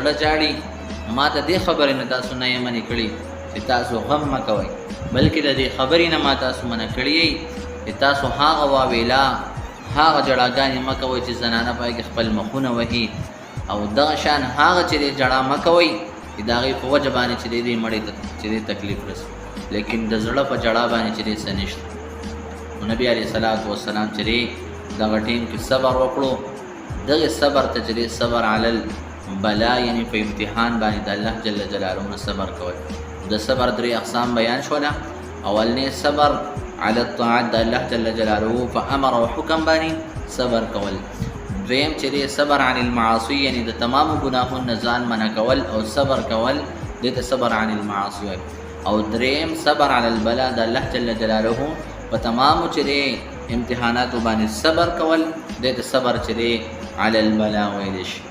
زړه جاړي ما ته دې خبرې نه تاسو نه یې منې کړي چې تاسو غم مه کوئ، بلکې د دې خبرې نه ما تاسو منع کړي یئ چې تاسو هغه واویلا هغه جړاګانې مه کوئ چې زنانه پای کې خپل مخونه وهي، او دغه شان هغه چې دې جړا مه کوئ چې د هغې په وجه باندې چې دې مړې ته چې دې تکلیف رسي، لیکن د زړه په جړا باندې چې دې څه نشته. نو نبي علیه الصلاۃ والسلام چې دی دغه ټیم کې صبر وکړو، دغه صبر ته چې دی صبر علی البلا یعنی په امتحان باندې د الله جل جلاله نه صبر کول. د صبر درې اقسام بیان شوله. اولنی صبر علی الطاعت د الله جل جلاله په امر او حکم باندې صبر کول. دویم چې دی صبر عن المعاصی یعنی د تمام ګناهونو ځان منع کول او صبر کول دې ته صبر عن المعاصی. او دریم صبر علی البلا د الله جل جلاله په تمامو چې دی امتحاناتو باندې صبر کول دې ته صبر چې دی علی البلا ویل شي.